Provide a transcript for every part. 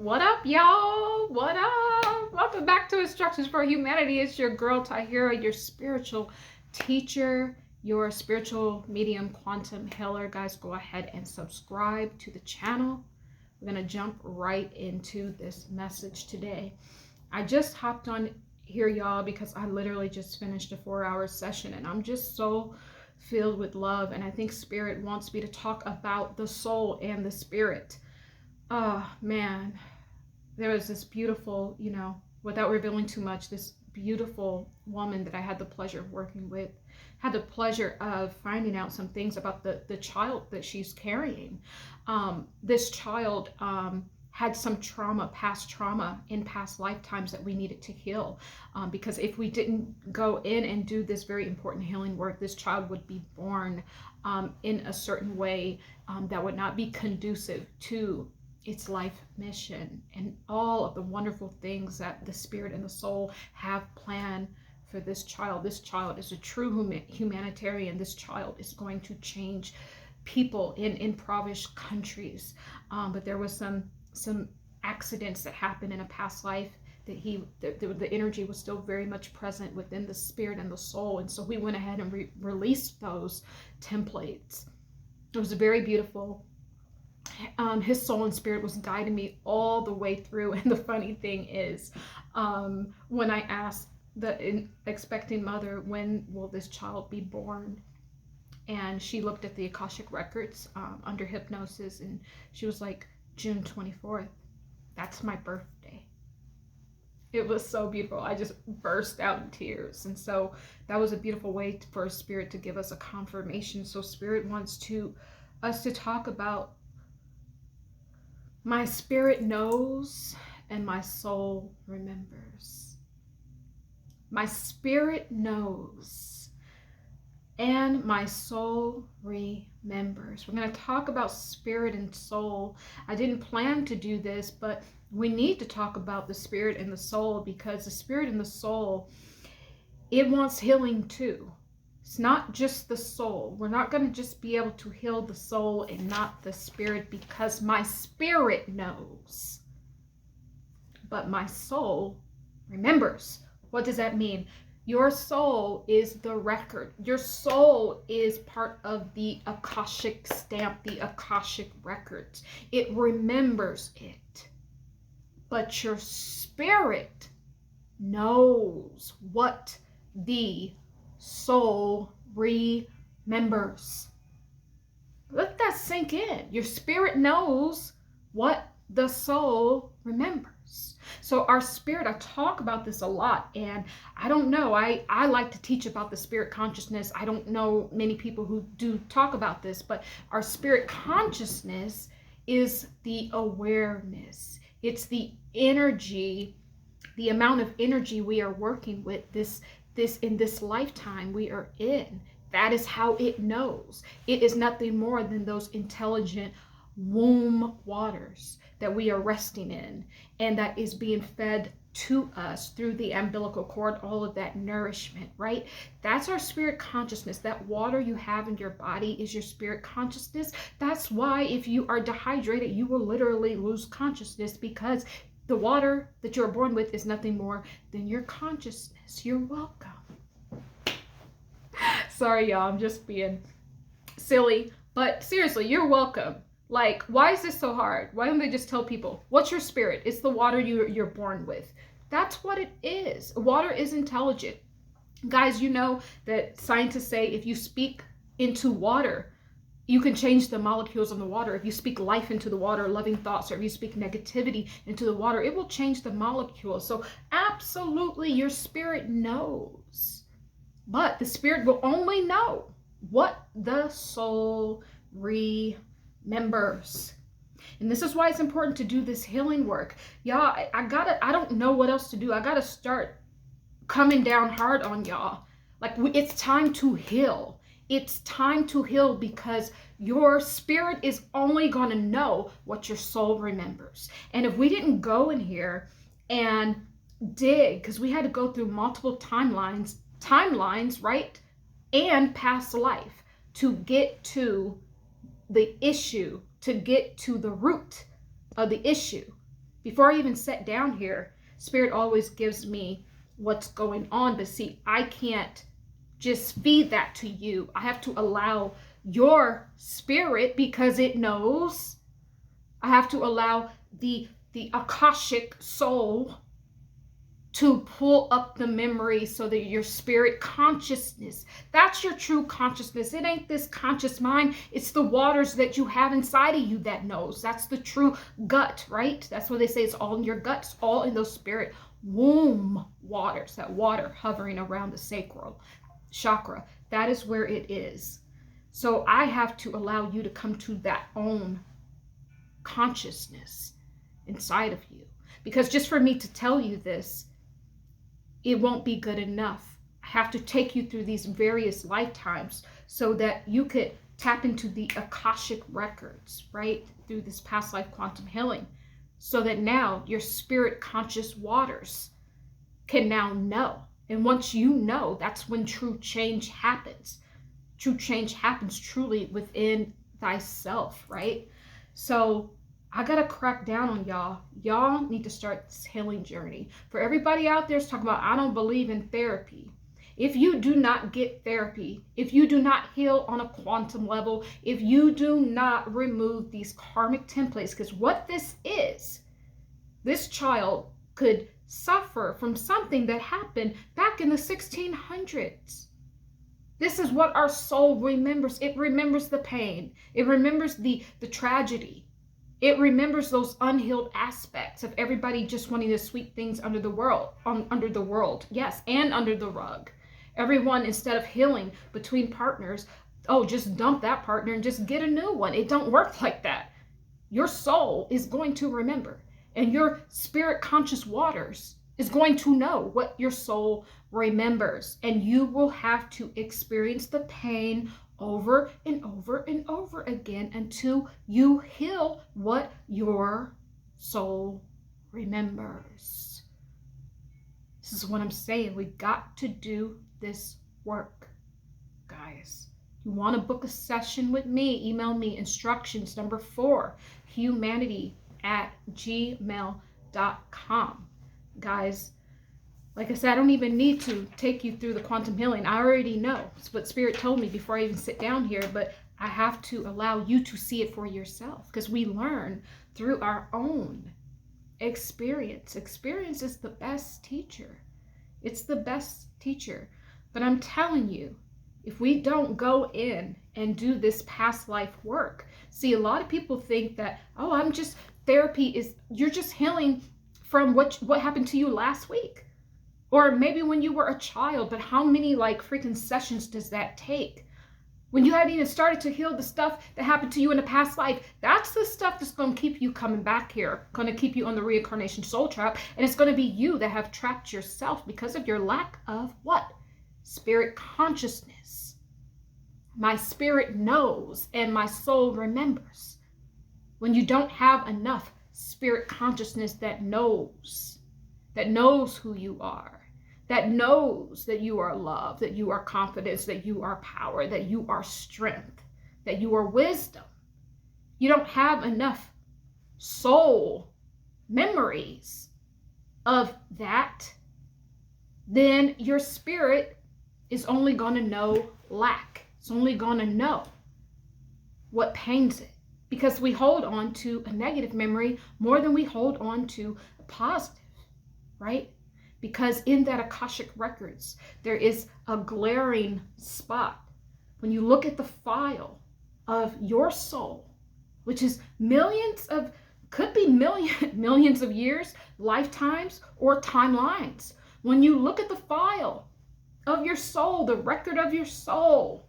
What up, y'all? What up? Welcome back to Instructions for Humanity. It's your girl, Tahirah, your spiritual teacher, your spiritual medium quantum healer. Guys, go ahead and subscribe to the channel. We're going to jump right into this message today. I just hopped on here, y'all, because I literally just finished a 4-hour session and I'm just so filled with love. And I think Spirit wants me to talk about the soul and the spirit. Oh, man. There was this beautiful, without revealing too much, this beautiful woman that I had the pleasure of working with, had the pleasure of finding out some things about the child that she's carrying. This child had some trauma, past trauma in past lifetimes that we needed to heal. Because if we didn't go in and do this very important healing work, this child would be born in a certain way that would not be conducive to its life mission and all of the wonderful things that the spirit and the soul have planned for this child. This child is a true humanitarian. This child is going to change people in impoverished countries. But there was some accidents that happened in a past life that the energy was still very much present within the spirit and the soul. And so we went ahead and released those templates. It was very beautiful. His soul and spirit was guiding me all the way through. And the funny thing is, when I asked the expecting mother, when will this child be born? And she looked at the Akashic records under hypnosis, and she was like, June 24th. That's my birthday. It was so beautiful. I just burst out in tears. And so that was a beautiful way for Spirit to give us a confirmation. So Spirit wants us to talk about my spirit knows and my soul remembers. My spirit knows and my soul remembers. We're going to talk about spirit and soul. I didn't plan to do this, but we need to talk about the spirit and the soul, because the spirit and the soul, it wants healing too. It's not just the soul. We're not going to just be able to heal the soul and not the spirit, because my spirit knows, but my soul remembers. What does that mean? Your soul is the record. Your soul is part of the Akashic stamp, the Akashic records. It remembers it. But your spirit knows what the soul remembers. Let that sink in. Your spirit knows what the soul remembers. So our spirit, I talk about this a lot, and I don't know, I like to teach about the spirit consciousness. I don't know many people who do talk about this, but our spirit consciousness is the awareness. It's the energy, the amount of energy we are working with this in this lifetime we are in. That is how it knows. It is nothing more than those intelligent womb waters that we are resting in, and that is being fed to us through the umbilical cord, all of that nourishment, right? That's our spirit consciousness. That water you have in your body is your spirit consciousness. That's why if you are dehydrated, you will literally lose consciousness, because the water that you're born with is nothing more than your consciousness. You're welcome. Sorry, y'all, I'm just being silly. But seriously, you're welcome. Like, why is this so hard? Why don't they just tell people, what's your spirit? It's the water you're born with. That's what it is. Water is intelligent. Guys, you know that scientists say if you speak into water, you can change the molecules in the water. If you speak life into the water, loving thoughts, or if you speak negativity into the water, it will change the molecules. So absolutely, your spirit knows. But the spirit will only know what the soul remembers. And this is why it's important to do this healing work. Y'all, I don't know what else to do. I gotta start coming down hard on y'all. Like, it's time to heal. It's time to heal, because your spirit is only going to know what your soul remembers. And if we didn't go in here and dig, because we had to go through multiple timelines, right? And past life to get to the issue, to get to the root of the issue. Before I even sat down here, Spirit always gives me what's going on. But see, I can't just feed that to you. I have to allow your spirit, because it knows. I have to allow the Akashic soul to pull up the memory, so that your spirit consciousness, that's your true consciousness. It ain't this conscious mind. It's the waters that you have inside of you that knows. That's the true gut, right? That's what they say. It's all in your guts, all in those spirit womb waters, that water hovering around the sacral chakra. That is where it is. So I have to allow you to come to that own consciousness inside of you. Because just for me to tell you this, it won't be good enough. I have to take you through these various lifetimes so that you could tap into the Akashic records, right? Through this past life quantum healing. So that now your spirit conscious waters can now know. And once you know, that's when true change happens. True change happens truly within thyself, right? So I gotta crack down on y'all. Y'all need to start this healing journey. For everybody out there talking about, I don't believe in therapy. If you do not get therapy, if you do not heal on a quantum level, if you do not remove these karmic templates, because what this is, this child could suffer from something that happened back in the 1600s. This is what our soul remembers. It remembers the pain. It remembers the tragedy. It remembers those unhealed aspects of everybody just wanting to sweep things under the world, yes, and under the rug. Everyone, instead of healing between partners, oh, just dump that partner and just get a new one. It don't work like that. Your soul is going to remember, and your spirit conscious waters is going to know what your soul remembers, and you will have to experience the pain over and over and over again until you heal what your soul remembers. This is what I'm saying. We got to do this work, guys. If you want to book a session with me, email me instructions number 4, humanity@gmail.com. Guys, like I said, I don't even need to take you through the quantum healing. I already know. It's what Spirit told me before I even sit down here, but I have to allow you to see it for yourself, because we learn through our own experience. Experience is the best teacher. It's the best teacher. But I'm telling you, if we don't go in and do this past life work, see, a lot of people think that, oh, you're just healing from what happened to you last week. Or maybe when you were a child, but how many freaking sessions does that take? When you hadn't even started to heal the stuff that happened to you in the past life, that's the stuff that's going to keep you coming back here, going to keep you on the reincarnation soul trap. And it's going to be you that have trapped yourself because of your lack of what? Spirit consciousness. My spirit knows and my soul remembers. When you don't have enough spirit consciousness that knows who you are, that knows that you are love, that you are confidence, that you are power, that you are strength, that you are wisdom. You don't have enough soul memories of that, then your spirit is only going to know lack. It's only going to know what pains it, because we hold on to a negative memory more than we hold on to a positive, right? Because in that Akashic records, there is a glaring spot. When you look at the file of your soul, which is millions of years, lifetimes, or timelines. When you look at the file of your soul, the record of your soul,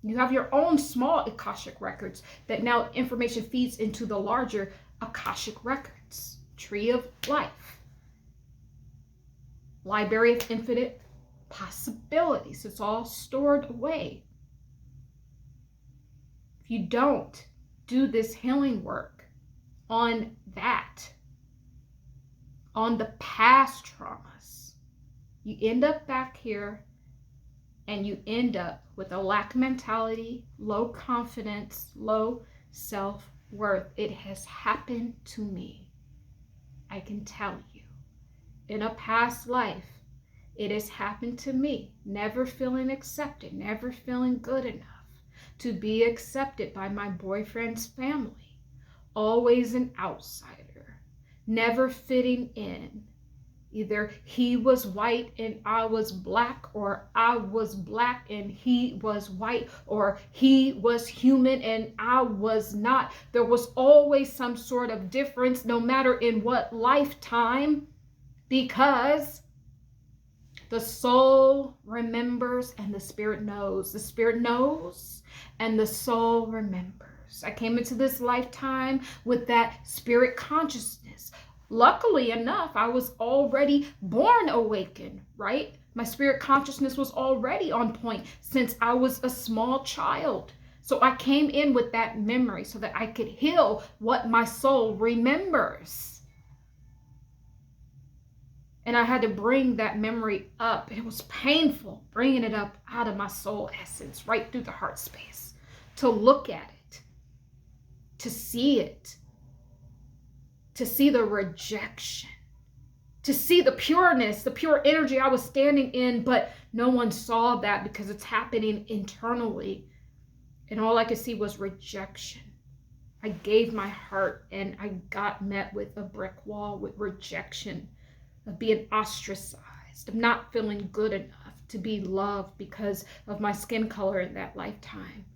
you have your own small Akashic records that now information feeds into the larger Akashic records. Tree of life. Library of infinite possibilities. It's all stored away. If you don't do this healing work on that, on the past traumas, you end up back here and you end up with a lack mentality, low confidence, low self-worth. It has happened to me. I I can tell you, in a past life, it has happened to me, never feeling accepted, never feeling good enough to be accepted by my boyfriend's family, always an outsider, never fitting in. Either he was white and I was black, or I was black and he was white, or he was human and I was not. There was always some sort of difference, no matter in what lifetime, because the soul remembers and the spirit knows. The spirit knows and the soul remembers. I came into this lifetime with that spirit consciousness. Luckily enough, I was already born awakened, right? My spirit consciousness was already on point since I was a small child. So I came in with that memory so that I could heal what my soul remembers. And I had to bring that memory up. It was painful bringing it up out of my soul essence, right through the heart space, to look at it, to see it, to see the rejection, to see the pureness, the pure energy I was standing in, but no one saw that because it's happening internally. And all I could see was rejection. I gave my heart and I got met with a brick wall, with rejection, of being ostracized, of not feeling good enough to be loved because of my skin color in that lifetime,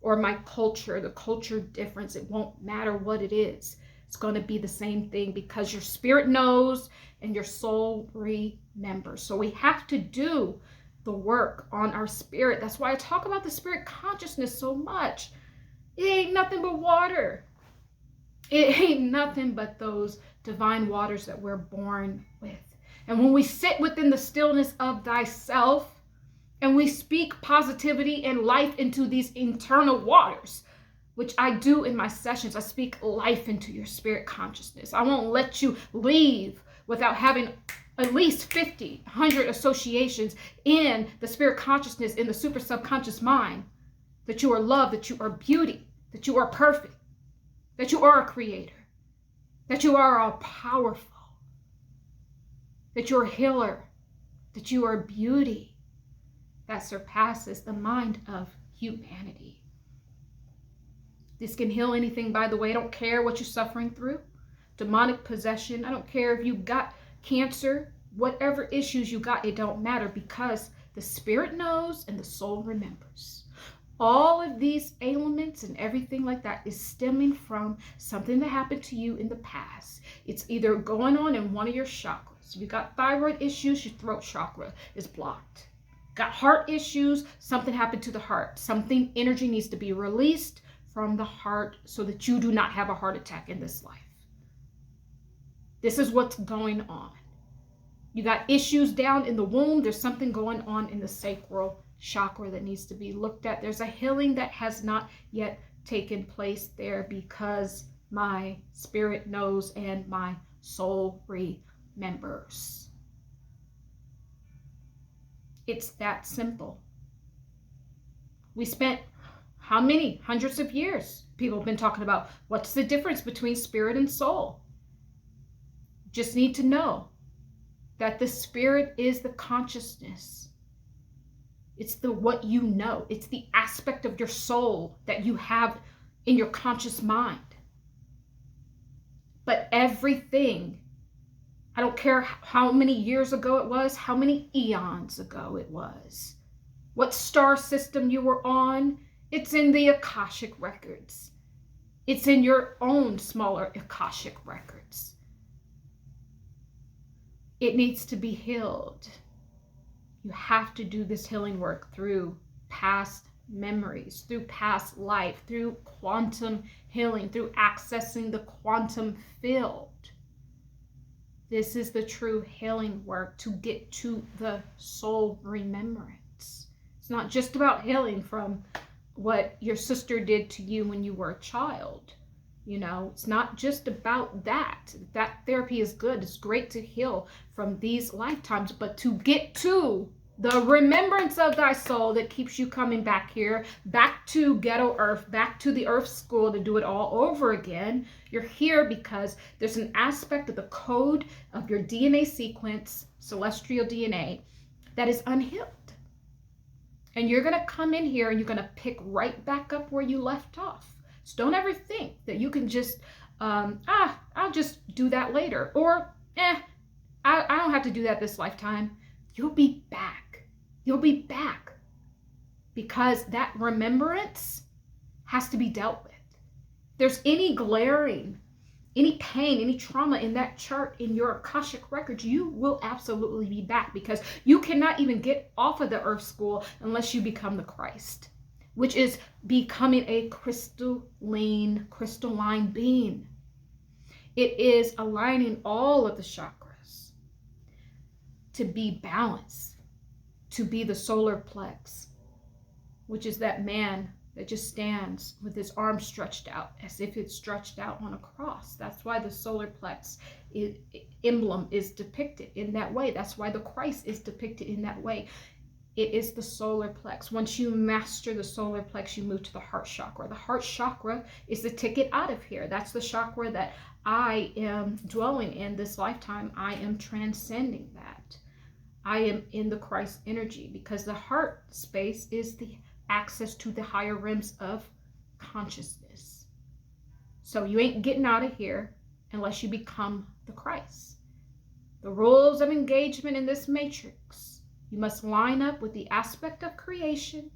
or my culture, the culture difference. It won't matter what it is. It's going to be the same thing because your spirit knows and your soul remembers. So we have to do the work on our spirit. That's why I talk about the spirit consciousness so much. It ain't nothing but water. It ain't nothing but those divine waters that we're born with. And when we sit within the stillness of thyself and we speak positivity and life into these internal waters, which I do in my sessions, I speak life into your spirit consciousness. I won't let you leave without having at least 50, 100 associations in the spirit consciousness, in the super subconscious mind, that you are love, that you are beauty, that you are perfect, that you are a creator, that you are all powerful, that you're a healer, that you are beauty that surpasses the mind of humanity. This can heal anything, by the way. I don't care what you're suffering through. Demonic possession. I don't care if you got cancer, whatever issues you got, it don't matter, because the spirit knows and the soul remembers. All of these ailments and everything like that is stemming from something that happened to you in the past. It's either going on in one of your chakras. If you got thyroid issues, your throat chakra is blocked. Got heart issues, something happened to the heart. Something, energy needs to be released from the heart so that you do not have a heart attack in this life. This is what's going on. You got issues down in the womb. There's something going on in the sacral chakra that needs to be looked at. There's a healing that has not yet taken place there because my spirit knows and my soul remembers. It's that simple. We spent how many hundreds of years people have been talking about what's the difference between spirit and soul. Just need to know that the spirit is the consciousness. It's the what you know. It's the aspect of your soul that you have in your conscious mind. But everything, I don't care how many years ago it was, how many eons ago it was, what star system you were on, it's in the Akashic records. It's in your own smaller Akashic records. It needs to be healed. You have to do this healing work through past memories, through past life, through quantum healing, through accessing the quantum field. This is the true healing work to get to the soul remembrance. It's not just about healing from what your sister did to you when you were a child. You know, it's not just about that. That therapy is good. It's great to heal from these lifetimes, but to get to The remembrance of thy soul that keeps you coming back here, back to ghetto earth, back to the earth school to do it all over again. You're here because there's an aspect of the code of your DNA sequence, celestial DNA, that is unhealed. And you're going to come in here and you're going to pick right back up where you left off. So don't ever think that you can just, I'll just do that later. Or, I don't have to do that this lifetime. You'll be back. You'll be back. Because that remembrance has to be dealt with. If there's any glaring, any pain, any trauma in that chart in your Akashic records, you will absolutely be back, because you cannot even get off of the earth school unless you become the Christ, which is becoming a crystalline being. It is aligning all of the chakras to be balanced, to be the solar plex, which is that man that just stands with his arms stretched out as if it's stretched out on a cross. That's why the solar plex emblem is depicted in that way. That's why the Christ is depicted in that way. It is the solar plex. Once you master the solar plex, you move to the heart chakra. The heart chakra is the ticket out of here. That's the chakra that I am dwelling in this lifetime. I am transcending that. I am in the Christ energy, because the heart space is the access to the higher realms of consciousness. So you ain't getting out of here unless you become the Christ. The rules of engagement in this matrix, you must line up with the aspect of creation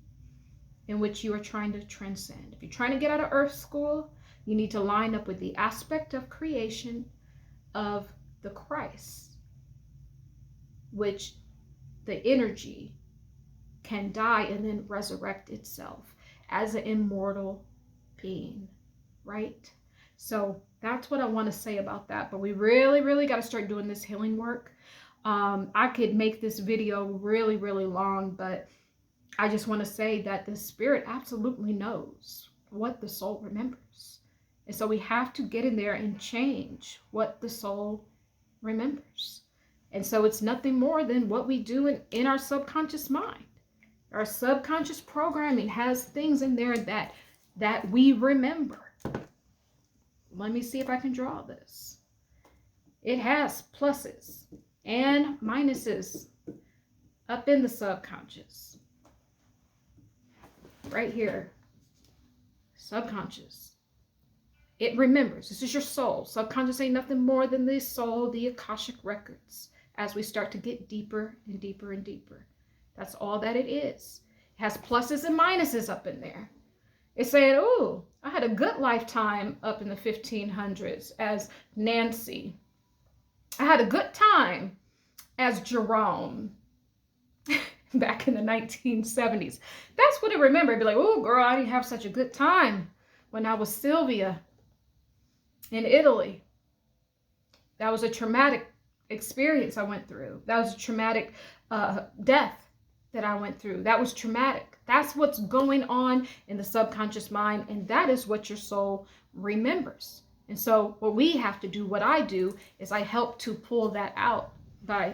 in which you are trying to transcend. If you're trying to get out of earth school, you need to line up with the aspect of creation of the Christ, which the energy can die and then resurrect itself as an immortal being, right? So that's what I want to say about that. But we really got to start doing this healing work. I could make this video really long, but I just want to say that the spirit absolutely knows what the soul remembers. And so we have to get in there and change what the soul remembers. And so it's nothing more than what we do in our subconscious mind. Our subconscious programming has things in there that we remember. Let me see if I can draw this. It has pluses and minuses up in the subconscious. Right here. Subconscious. It remembers. This is your soul. Subconscious ain't nothing more than the soul, the Akashic records, as we start to get deeper and deeper and deeper. That's all that it is. It has pluses and minuses up in there. It's saying, oh, I had a good lifetime up in the 1500s as Nancy. I had a good time as Jerome back in the 1970s. That's what I remember. I'd be like, oh, girl, I didn't have such a good time when I was Sylvia in Italy. That was a traumatic experience I went through. That was a traumatic death that I went through. That was traumatic. That's what's going on in the subconscious mind, and that is what your soul remembers. And so what we have to do, what I do, is I help to pull that out by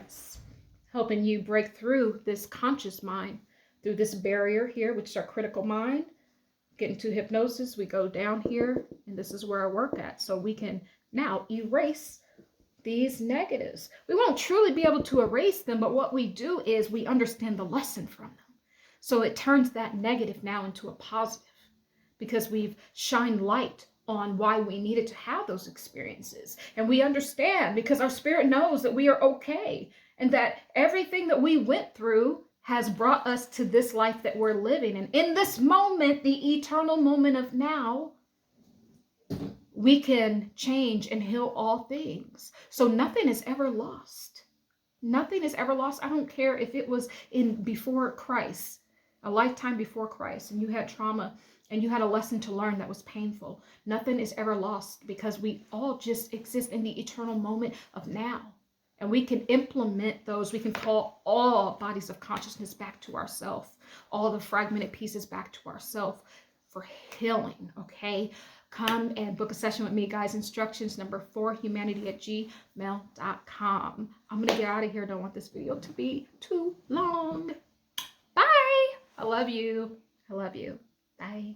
helping you break through this conscious mind, through this barrier here, which is our critical mind. Get into hypnosis, we go down here, and this is where I work at. So we can now erase these negatives. We won't truly be able to erase them, but what we do is we understand the lesson from them. So it turns that negative now into a positive, because we've shined light on why we needed to have those experiences. And we understand, because our spirit knows that we are okay, and that everything that we went through has brought us to this life that we're living. And in this moment, the eternal moment of now, we can change and heal all things. So nothing is ever lost. Nothing is ever lost. I don't care if it was before Christ, a lifetime before Christ, and you had trauma and you had a lesson to learn that was painful. Nothing is ever lost, because we all just exist in the eternal moment of now. And we can implement those. We can call all bodies of consciousness back to ourself, all the fragmented pieces back to ourself for healing, okay? come and book a session with me, guys. Instructions number 4, humanity@gmail.com. I'm going to get out of here. Don't want this video to be too long. Bye. I love you. I love you. Bye.